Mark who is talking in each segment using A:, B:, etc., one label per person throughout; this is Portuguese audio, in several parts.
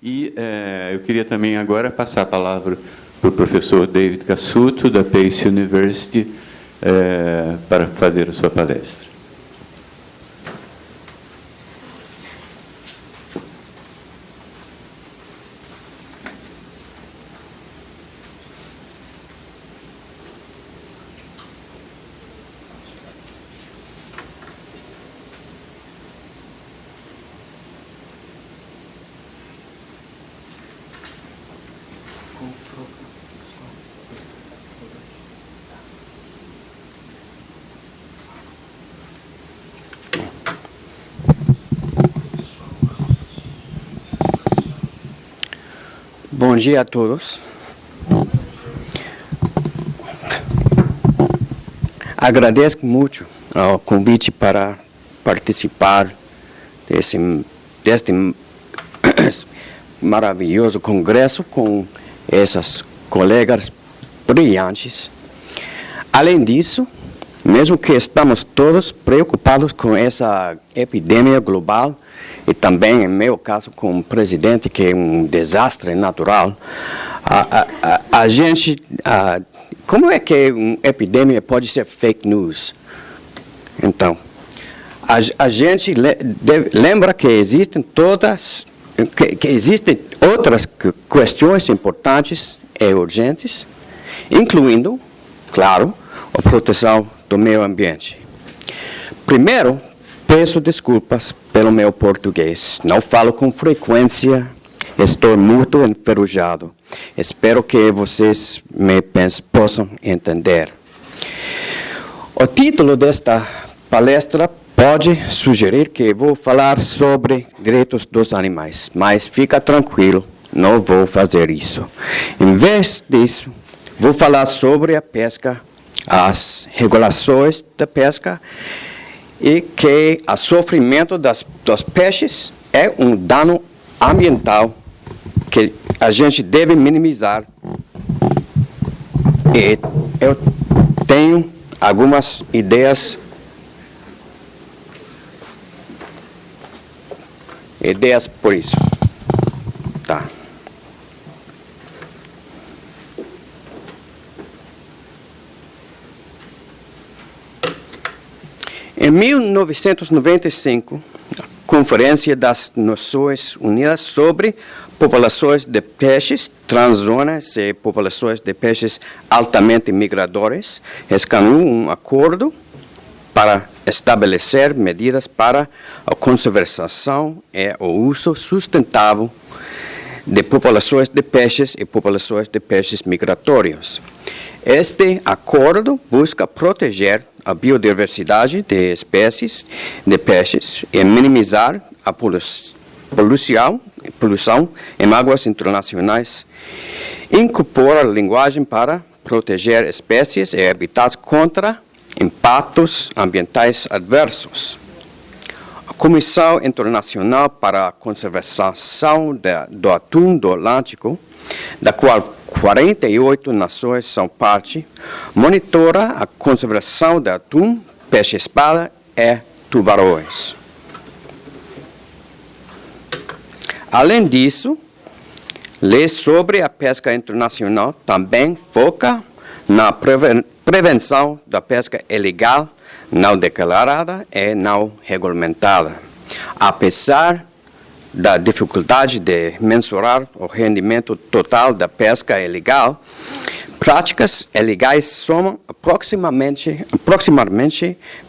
A: E eu queria também agora passar a palavra para o professor David Cassuto, da Pace University, para fazer a sua palestra.
B: Bom dia a todos. Agradeço muito o convite para participar deste maravilhoso congresso com essas colegas brilhantes. Além disso, mesmo que estamos todos preocupados com essa epidemia global, e também, em meu caso, com o presidente, que é um desastre natural, a gente... como é que uma epidemia pode ser fake news? Então, a gente lembra que existem que existem outras questões importantes e urgentes, incluindo, claro, a proteção do meio ambiente. Primeiro, peço desculpas pelo meu português. Não falo com frequência, estou muito enferrujado. Espero que vocês me possam entender. O título desta palestra pode sugerir que vou falar sobre direitos dos animais, mas fica tranquilo, não vou fazer isso. Em vez disso, vou falar sobre a pesca, as regulações da pesca, e que o sofrimento dos peixes é um dano ambiental que a gente deve minimizar. E eu tenho algumas ideias por isso. Tá. Em 1995, a Conferência das Nações Unidas sobre Populações de Peixes Transzonas e Populações de Peixes Altamente Migradores escaneou um acordo para estabelecer medidas para a conservação e o uso sustentável de populações de peixes e populações de peixes migratórios. Este acordo busca proteger a biodiversidade de espécies de peixes e minimizar a poluição em águas internacionais. Incorpora linguagem para proteger espécies e habitats contra impactos ambientais adversos. A Comissão Internacional para a Conservação do Atum do Atlântico, da qual 48 nações são parte, monitora a conservação de atum, peixe-espada e tubarões. Além disso, lei sobre a pesca internacional também foca na prevenção da pesca ilegal, não declarada e não regulamentada. Apesar da dificuldade de mensurar o rendimento total da pesca ilegal, práticas ilegais somam aproximadamente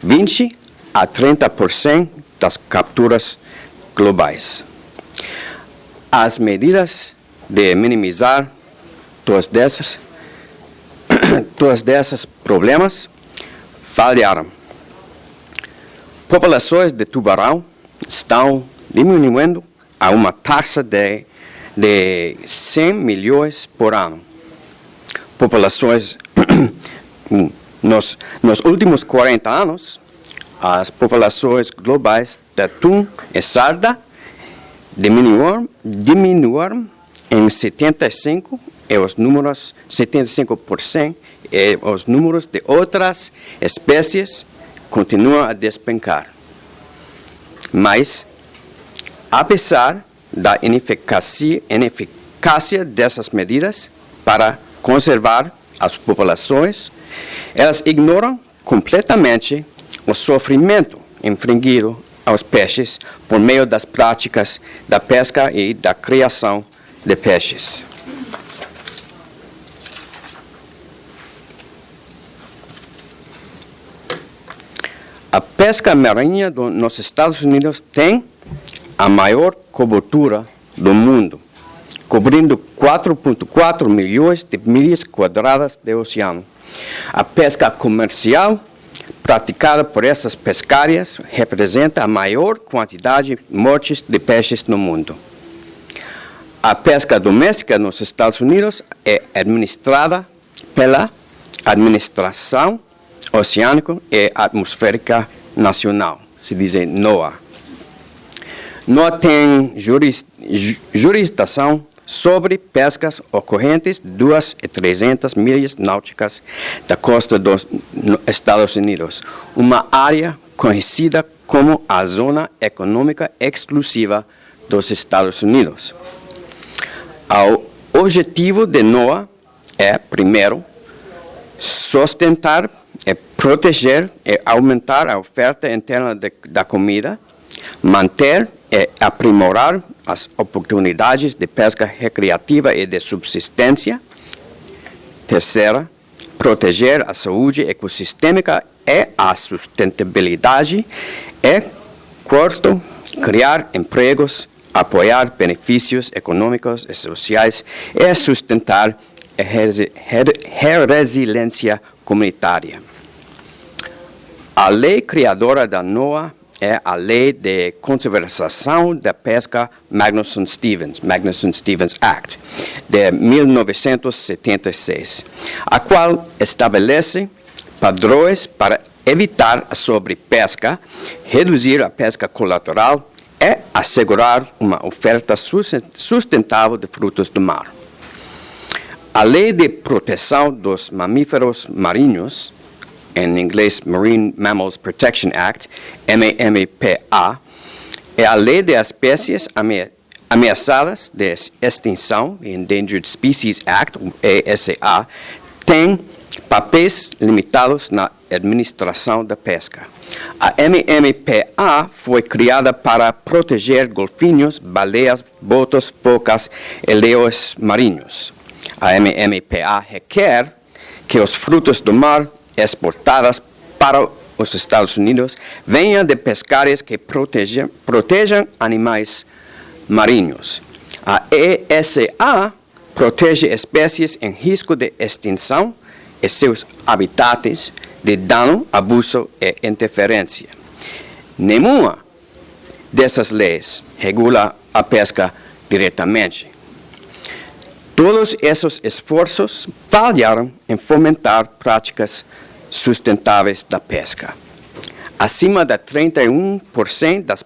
B: 20 a 30% das capturas globais. As medidas de minimizar todos desses problemas falharam. Populações de tubarão estão diminuindo a uma taxa de 100 milhões por ano. Populações, nos últimos 40 anos, as populações globais de atum e sarda diminuíram em 75% e os números 75% e os números de outras espécies continuam a despencar. Mas, apesar da ineficácia dessas medidas para conservar as populações, elas ignoram completamente o sofrimento infligido aos peixes por meio das práticas da pesca e da criação de peixes. A pesca marinha nos Estados Unidos tem a maior cobertura do mundo, cobrindo 4,4 milhões de milhas quadradas de oceano. A pesca comercial praticada por essas pescarias representa a maior quantidade de mortes de peixes no mundo. A pesca doméstica nos Estados Unidos é administrada pela Administração Oceânica e Atmosférica Nacional, se diz NOAA. NOAA tem jurisdição sobre pescas ocorrentes 2.300 milhas náuticas da costa dos Estados Unidos, uma área conhecida como a Zona Econômica Exclusiva dos Estados Unidos. O objetivo de NOAA é, primeiro, sustentar, proteger e aumentar a oferta interna da comida, manter e aprimorar as oportunidades de pesca recreativa e de subsistência. Terceira, proteger a saúde ecossistêmica e a sustentabilidade. E quarto, criar empregos, apoiar benefícios econômicos e sociais e sustentar a resiliência comunitária. A lei criadora da NOAA é a Lei de Conservação da Pesca Magnuson-Stevens Act, de 1976, a qual estabelece padrões para evitar a sobrepesca, reduzir a pesca colateral e assegurar uma oferta sustentável de frutos do mar. A Lei de Proteção dos Mamíferos Marinhos, em inglês Marine Mammals Protection Act, MMPA, é a lei de espécies ameaçadas de extinção, Endangered Species Act, ESA, tem papéis limitados na administração da pesca. A MMPA foi criada para proteger golfinhos, baleias, botos, focas e leões marinhos. A MMPA requer que os frutos do mar exportadas para os Estados Unidos venham de pescárias que protejam animais marinhos. A ESA protege espécies em risco de extinção e seus habitats de dano, abuso e interferência. Nenhuma dessas leis regula a pesca diretamente. Todos esses esforços falharam em fomentar práticas sustentáveis da pesca. Acima de 31% das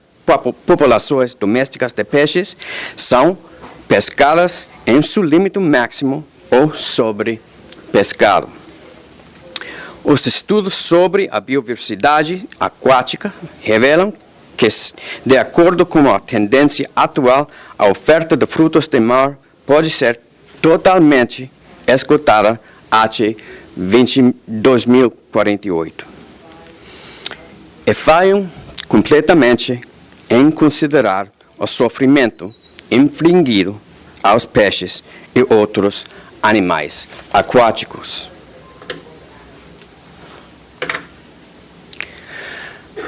B: populações domésticas de peixes são pescadas em seu limite máximo ou sobrepescado. Os estudos sobre a biodiversidade aquática revelam que, de acordo com a tendência atual, a oferta de frutos do mar pode ser totalmente esgotada até 2048. E falham completamente em considerar o sofrimento infligido aos peixes e outros animais aquáticos.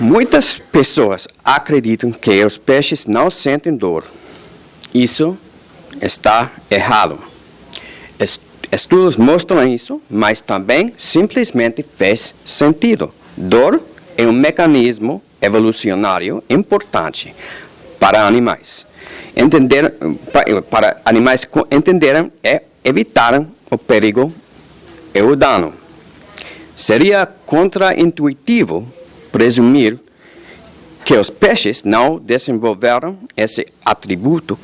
B: Muitas pessoas acreditam que os peixes não sentem dor. Isso está errado. Estudos mostram isso, mas também simplesmente faz sentido. Dor é um mecanismo evolucionário importante para animais. Para animais entenderem e evitarem o perigo e o dano. Seria contraintuitivo presumir que os peixes não desenvolveram esse atributo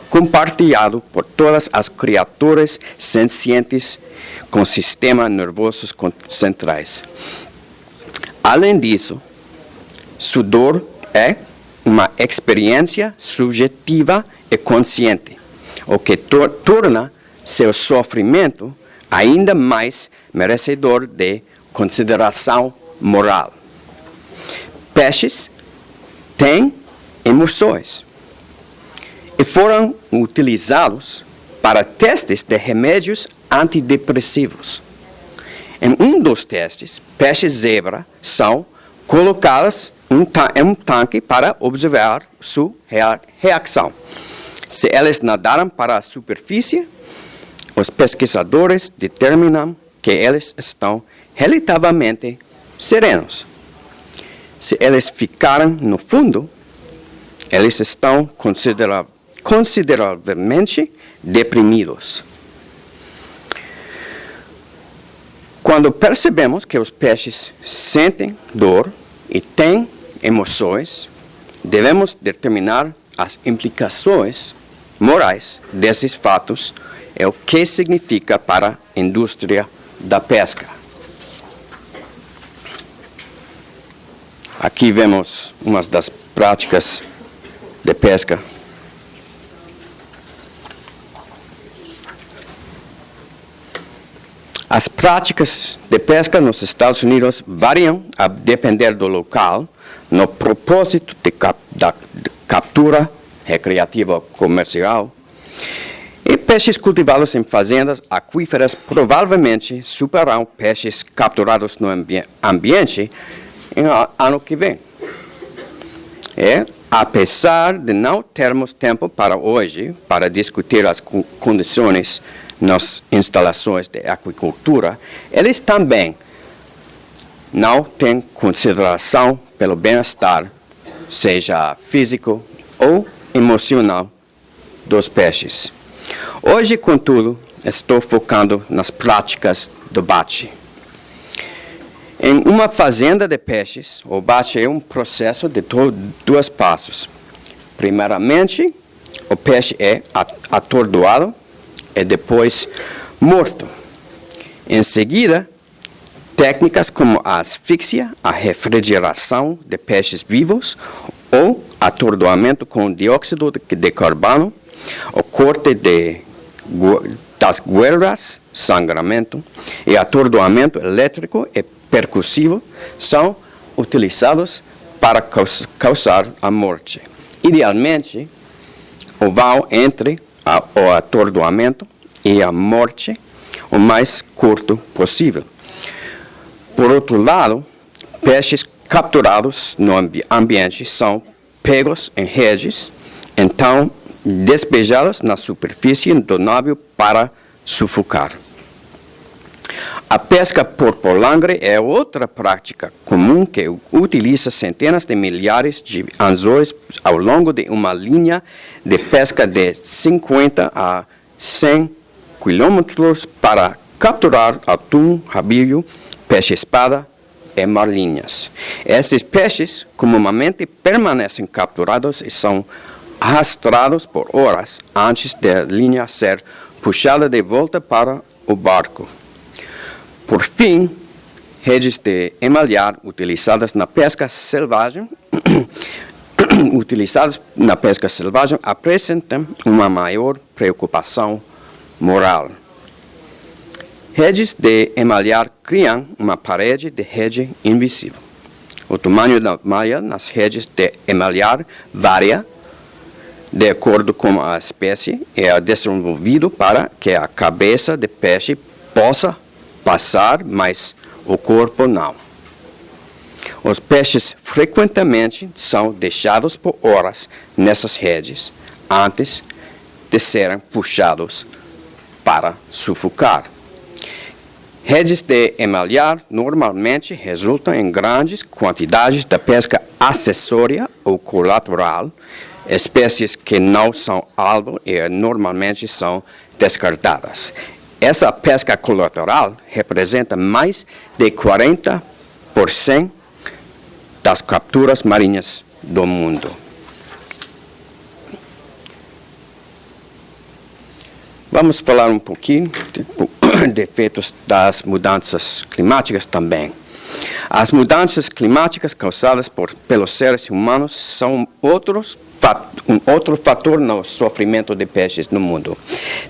B: compartilhado por todas as criaturas sencientes com sistemas nervosos centrais. Além disso, sua dor é uma experiência subjetiva e consciente, o que torna seu sofrimento ainda mais merecedor de consideração moral. Peixes têm emoções e foram utilizados para testes de remédios antidepressivos. Em um dos testes, peixes zebra são colocados em um tanque para observar sua reação. Se eles nadaram para a superfície, os pesquisadores determinam que eles estão relativamente serenos. Se eles ficaram no fundo, eles estão consideravelmente deprimidos. Quando percebemos que os peixes sentem dor e têm emoções, devemos determinar as implicações morais desses fatos e o que significa para a indústria da pesca. Aqui vemos uma das práticas de pesca. As práticas de pesca nos Estados Unidos variam a depender do local, no propósito da captura recreativa ou comercial. E peixes cultivados em fazendas aquíferas provavelmente superarão peixes capturados no ambiente no ano que vem. Apesar de não termos tempo para hoje para discutir as condições nas instalações de aquicultura, eles também não têm consideração pelo bem-estar, seja físico ou emocional, dos peixes. Hoje, contudo, estou focando nas práticas do bate. Em uma fazenda de peixes, o bate é um processo de dois passos. Primeiramente, o peixe é atordoado e depois morto. Em seguida, técnicas como a asfixia, a refrigeração de peixes vivos ou atordoamento com dióxido de carbono, o corte das guelras, sangramento e atordoamento elétrico e percussivo são utilizados para causar a morte. Idealmente, o vão entre o atordoamento e a morte o mais curto possível. Por outro lado, peixes capturados no ambiente são pegos em redes, então despejados na superfície do navio para sufocar. A pesca por polangre é outra prática comum que utiliza centenas de milhares de anzóis ao longo de uma linha de pesca de 50 a 100 quilômetros para capturar atum, rabilho, peixe-espada e marlinhas. Estes peixes comumente permanecem capturados e são arrastrados por horas antes da linha ser puxada de volta para o barco. Por fim, redes de emalhar utilizadas na pesca selvagem apresentam uma maior preocupação moral. Redes de emalhar criam uma parede de rede invisível. O tamanho da malha nas redes de emalhar varia de acordo com a espécie e é desenvolvido para que a cabeça de peixe possa passar, mas o corpo não. Os peixes frequentemente são deixados por horas nessas redes, antes de serem puxados para sufocar. Redes de emalhar normalmente resultam em grandes quantidades de pesca acessória ou colateral, espécies que não são alvo e normalmente são descartadas. Essa pesca colateral representa mais de 40% das capturas marinhas do mundo. Vamos falar um pouquinho de efeitos das mudanças climáticas também. As mudanças climáticas causadas pelos seres humanos são outro fator no sofrimento de peixes no mundo.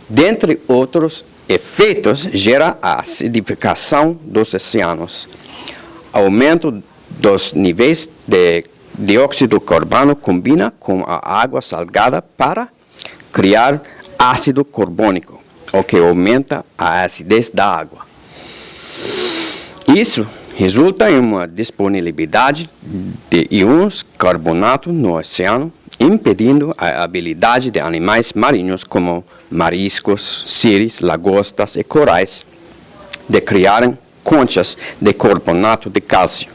B: Dentre outros efeitos, gera a acidificação dos oceanos, aumento dos níveis de dióxido de carbono combina com a água salgada para criar ácido carbônico, o que aumenta a acidez da água. Isso resulta em uma disponibilidade de íons carbonato no oceano, impedindo a habilidade de animais marinhos como mariscos, síris, lagostas e corais de criarem conchas de carbonato de cálcio.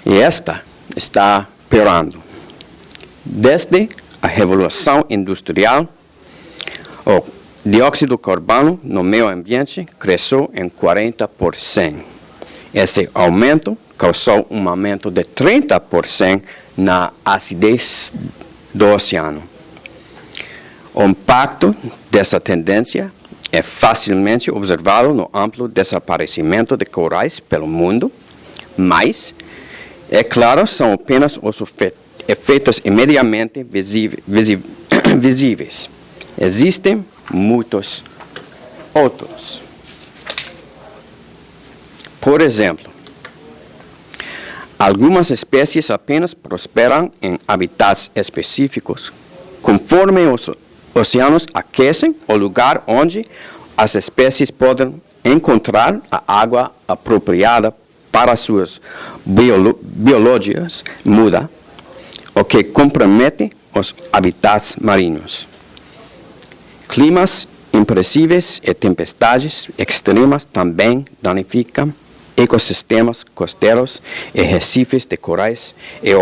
B: E esta está piorando. Desde a Revolução Industrial, o dióxido de carbono no meio ambiente cresceu em 40%. Esse aumento causou um aumento de 30% na acidez do oceano. O impacto dessa tendência é facilmente observado no amplo desaparecimento de corais pelo mundo, mas, é claro, são apenas os efeitos imediatamente visíveis. Existem muitos outros. Por exemplo, algumas espécies apenas prosperam em habitats específicos. Conforme os oceanos aquecem, o lugar onde as espécies podem encontrar a água apropriada para suas biologias muda, o que compromete os habitats marinhos. Climas imprevisíveis e tempestades extremas também danificam ecossistemas costeiros e recifes de corais, e o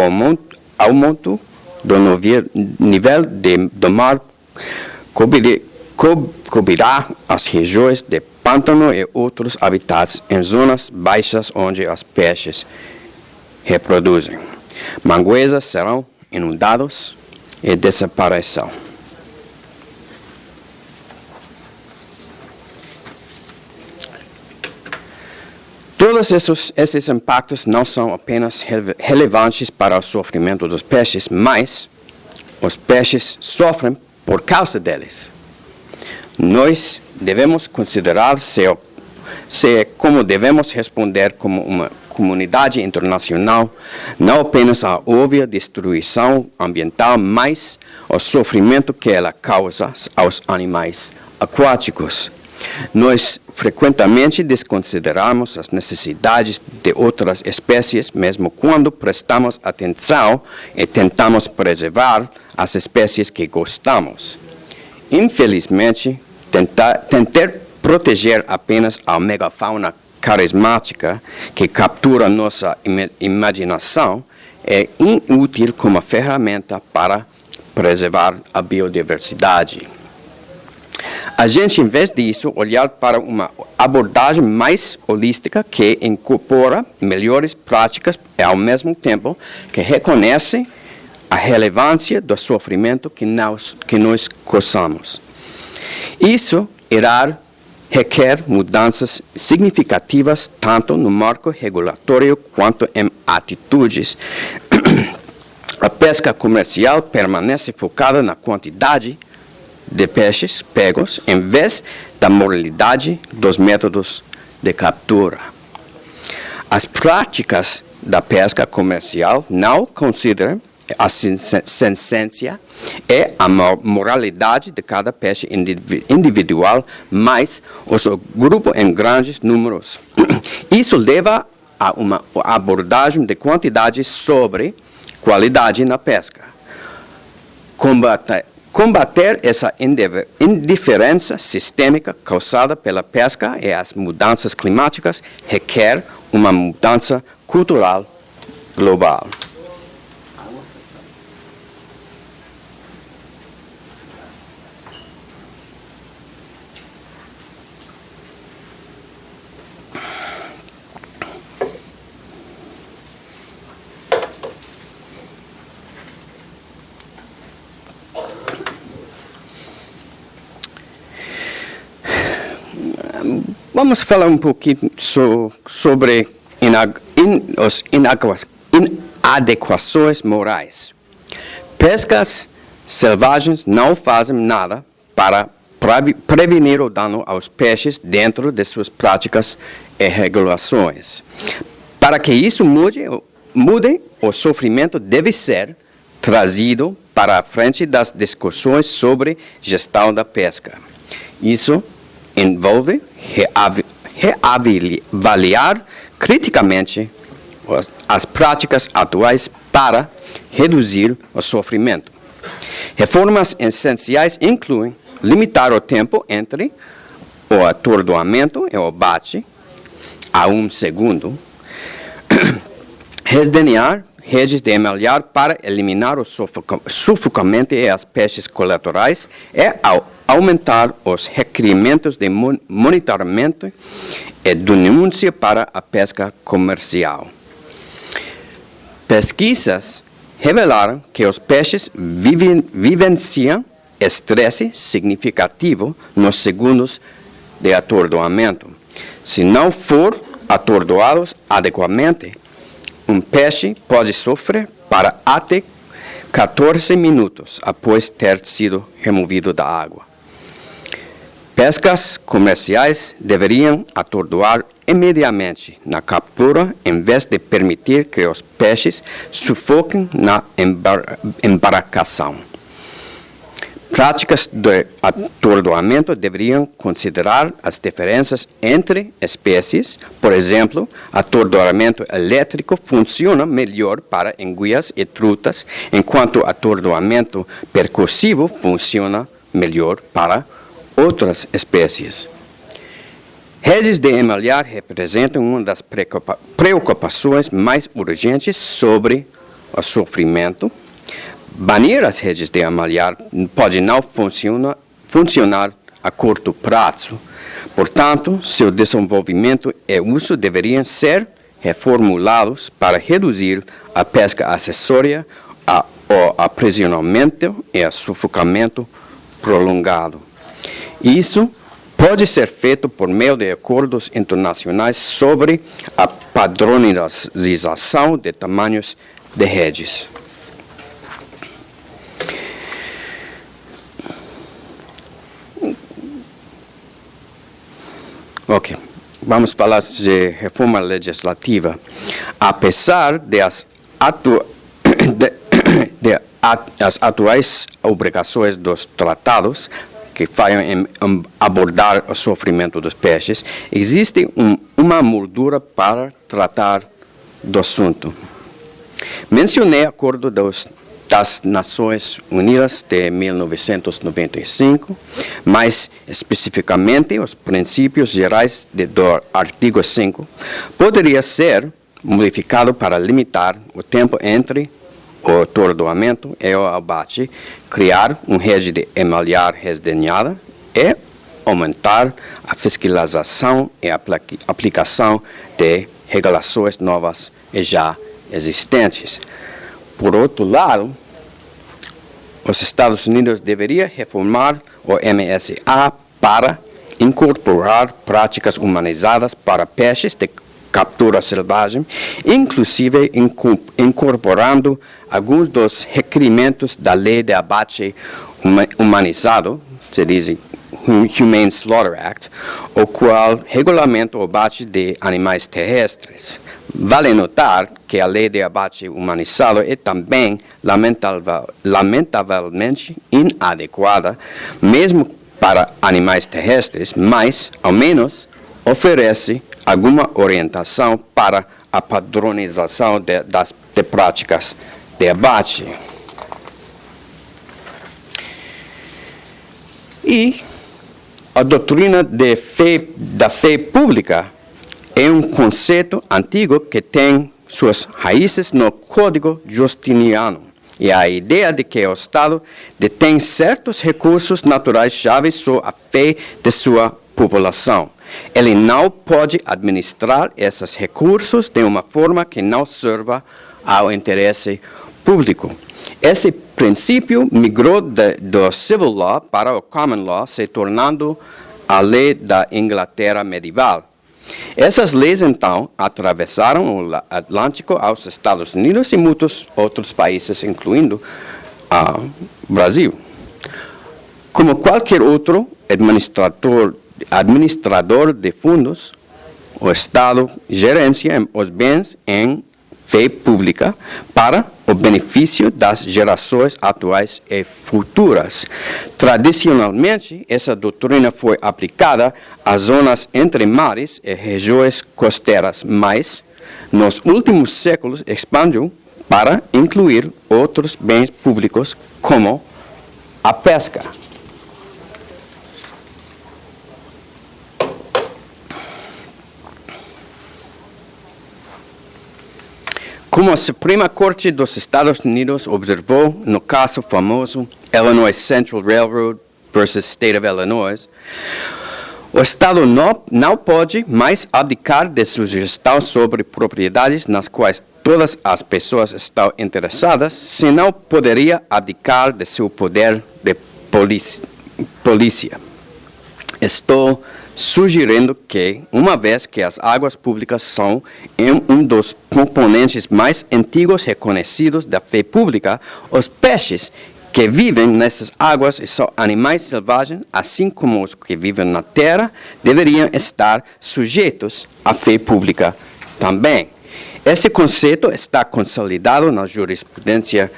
B: aumento do nível do mar cobrirá as regiões de pântano e outros habitats em zonas baixas onde os peixes reproduzem. Manguezas serão inundados e desaparecerão. Todos esses impactos não são apenas relevantes para o sofrimento dos peixes, mas os peixes sofrem por causa deles. Nós devemos considerar como devemos responder como uma comunidade internacional, não apenas a óbvia destruição ambiental, mas o sofrimento que ela causa aos animais aquáticos. Nós frequentemente desconsideramos as necessidades de outras espécies, mesmo quando prestamos atenção e tentamos preservar as espécies que gostamos. Infelizmente, tentar proteger apenas a megafauna carismática que captura nossa imaginação é inútil como ferramenta para preservar a biodiversidade. A gente, em vez disso, olhar para uma abordagem mais holística que incorpora melhores práticas e, ao mesmo tempo, que reconhece a relevância do sofrimento que nós causamos. Isso requer mudanças significativas tanto no marco regulatório quanto em atitudes. A pesca comercial permanece focada na quantidade de peixes pegos, em vez da moralidade dos métodos de captura. As práticas da pesca comercial não consideram a sentença e a moralidade de cada peixe individual, mas o grupo em grandes números. Isso leva a uma abordagem de quantidade sobre qualidade na pesca. Combater essa indiferença sistêmica causada pela pesca e as mudanças climáticas requer uma mudança cultural global. vamos falar um pouquinho sobre as inadequações morais. Pescas selvagens não fazem nada para prevenir o dano aos peixes dentro de suas práticas e regulações. Para que isso mude, o sofrimento deve ser trazido para a frente das discussões sobre gestão da pesca. Isso envolve reavaliar criticamente as práticas atuais para reduzir o sofrimento. Reformas essenciais incluem limitar o tempo entre o atordoamento e o abate a 1 segundo, redesenhar redes de emalhar para eliminar o sufocamento e as pestes colaterais e aumentar os requerimentos de monitoramento e denúncia para a pesca comercial. Pesquisas revelaram que os peixes vivenciam estresse significativo nos segundos de atordoamento. Se não for atordoados adequadamente, um peixe pode sofrer para até 14 minutos após ter sido removido da água. Pescas comerciais deveriam atordoar imediatamente na captura, em vez de permitir que os peixes sufoquem na embarcação. Práticas de atordoamento deveriam considerar as diferenças entre espécies. Por exemplo, atordoamento elétrico funciona melhor para enguias e trutas, enquanto atordoamento percussivo funciona melhor para outras espécies. Redes de emalhar representam uma das preocupações mais urgentes sobre o sofrimento. Banir as redes de emalhar pode não funcionar a curto prazo. Portanto, seu desenvolvimento e uso deveriam ser reformulados para reduzir a pesca acessória, o aprisionamento e o sufocamento prolongado. Isso pode ser feito por meio de acordos internacionais sobre a padronização de tamanhos de redes. Ok, vamos falar de reforma legislativa. Apesar de as atuais obrigações dos tratados que falham em abordar o sofrimento dos peixes, existe uma moldura para tratar do assunto. Mencionei o Acordo das Nações Unidas de 1995, mais especificamente os princípios gerais do artigo 5, poderia ser modificado para limitar o tempo entre o atordoamento e o abate, criar uma rede de emalhar redesenhada e aumentar a fiscalização e a aplicação de regulações novas e já existentes. Por outro lado, os Estados Unidos deveriam reformar o MSA para incorporar práticas humanizadas para peixes de captura selvagem, inclusive incorporando alguns dos requerimentos da Lei de Abate Humanizado, se diz Humane Slaughter Act, o qual regulamenta o abate de animais terrestres. Vale notar que a Lei de Abate Humanizado é também lamentavelmente inadequada, mesmo para animais terrestres, mas, ao menos, oferece alguma orientação para a padronização de práticas de abate. E a doutrina da fé pública é um conceito antigo que tem suas raízes no Código Justiniano e a ideia de que o Estado detém certos recursos naturais-chave sobre a fé de sua população. Ele não pode administrar esses recursos de uma forma que não sirva ao interesse público. Esse princípio migrou do civil law para o common law, se tornando a lei da Inglaterra medieval. Essas leis, então, atravessaram o Atlântico aos Estados Unidos e muitos outros países, incluindo o Brasil. Como qualquer outro administrador de fundos, o Estado gerencia os bens em fé pública para o benefício das gerações atuais e futuras. Tradicionalmente, essa doutrina foi aplicada às zonas entre mares e regiões costeiras, mas nos últimos séculos expandiu para incluir outros bens públicos como a pesca. Como a Suprema Corte dos Estados Unidos observou no caso famoso Illinois Central Railroad versus State of Illinois, o Estado não pode mais abdicar de sua gestão sobre propriedades nas quais todas as pessoas estão interessadas, senão poderia abdicar de seu poder de polícia. Estou sugerindo que, uma vez que as águas públicas são um dos componentes mais antigos reconhecidos da fé pública, os peixes que vivem nessas águas são animais selvagens, assim como os que vivem na terra, deveriam estar sujeitos à fé pública também. Esse conceito está consolidado na jurisprudência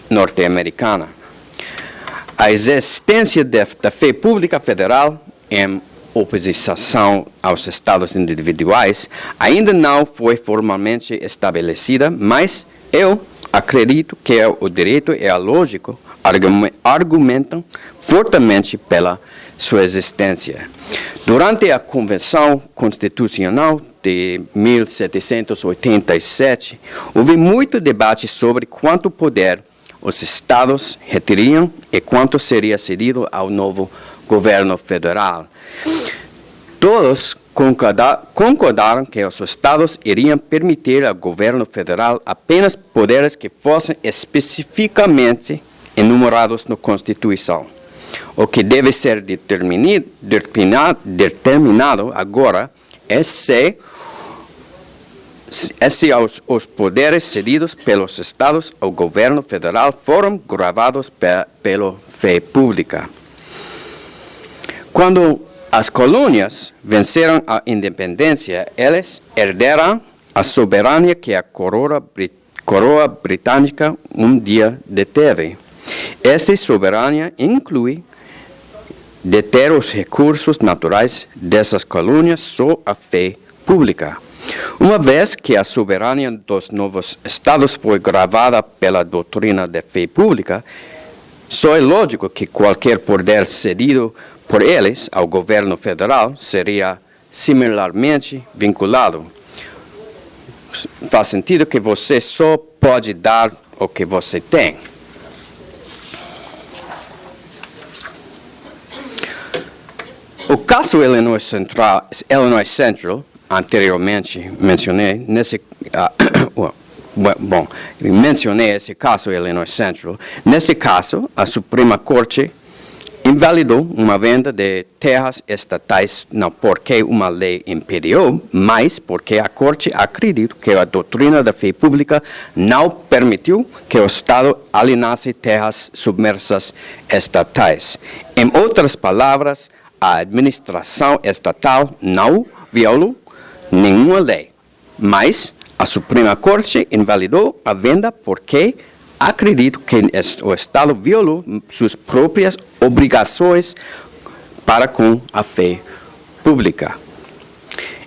B: norte-americana. A existência da fé pública federal em oposição aos estados individuais ainda não foi formalmente estabelecida, mas eu acredito que o direito e a lógica argumentam fortemente pela sua existência. Durante a Convenção Constitucional de 1787, houve muito debate sobre quanto poder os estados reteriam e quanto seria cedido ao novo governo federal. Todos concordaram que os estados iriam permitir ao governo federal apenas poderes que fossem especificamente enumerados na Constituição. O que deve ser determinado agora é se os poderes cedidos pelos estados ao governo federal foram gravados pela fé pública. Quando as colônias venceram a independência, eles herderam a soberania que a coroa britânica um dia deteve. Essa soberania inclui deter os recursos naturais dessas colônias sob a fé pública. Uma vez que a soberania dos novos estados foi gravada pela doutrina da fé pública, só é lógico que qualquer poder cedido por eles ao governo federal seria similarmente vinculado. Faz sentido que você só pode dar o que você tem. O caso Illinois Central, anteriormente mencionei, mencionei esse caso Illinois Central. Nesse caso, a Suprema Corte invalidou uma venda de terras estatais não porque uma lei impediu, mas porque a Corte acredita que a doutrina da fé pública não permitiu que o Estado alienasse terras submersas estatais. Em outras palavras, a administração estatal não violou nenhuma lei, mas a Suprema Corte invalidou a venda porque acredito que o Estado violou suas próprias obrigações para com a fé pública.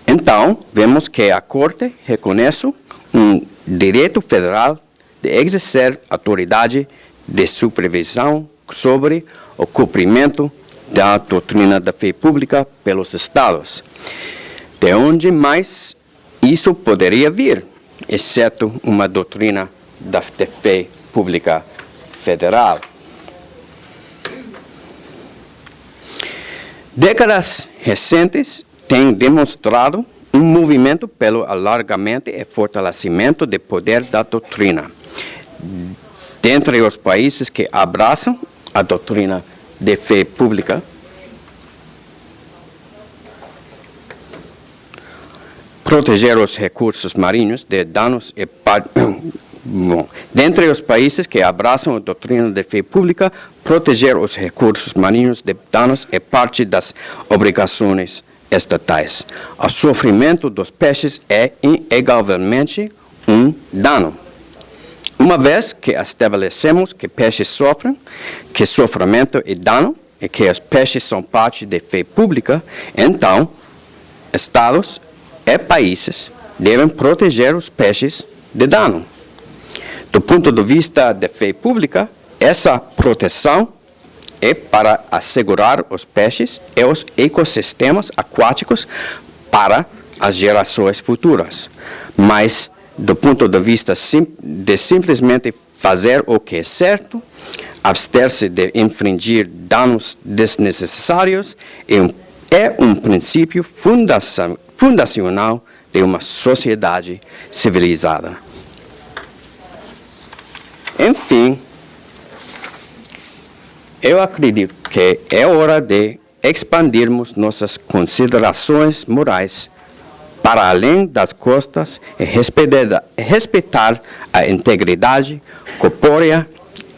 B: Então, vemos que a Corte reconhece um direito federal de exercer autoridade de supervisão sobre o cumprimento da doutrina da fé pública pelos Estados. De onde mais isso poderia vir, exceto uma doutrina da fé pública federal. Décadas recentes têm demonstrado um movimento pelo alargamento e fortalecimento do poder da doutrina. Dentre os países que abraçam a doutrina de fé pública, proteger os recursos marinhos de danos e dentre os países que abraçam a doutrina de fé pública, proteger os recursos marinhos de danos é parte das obrigações estatais. O sofrimento dos peixes é inegavelmente um dano. Uma vez que estabelecemos que peixes sofrem, que sofrimento é dano e que os peixes são parte da fé pública, então, estados e países devem proteger os peixes de dano. Do ponto de vista da fé pública, essa proteção é para assegurar os peixes e os ecossistemas aquáticos para as gerações futuras. Mas, do ponto de vista de simplesmente fazer o que é certo, abster-se de infringir danos desnecessários é um princípio fundacional de uma sociedade civilizada. Enfim, eu acredito que é hora de expandirmos nossas considerações morais para além das costas e respeitar a integridade corpórea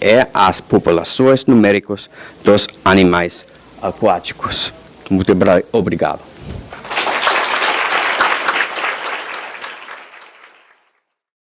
B: e as populações numéricas dos animais aquáticos. Muito obrigado.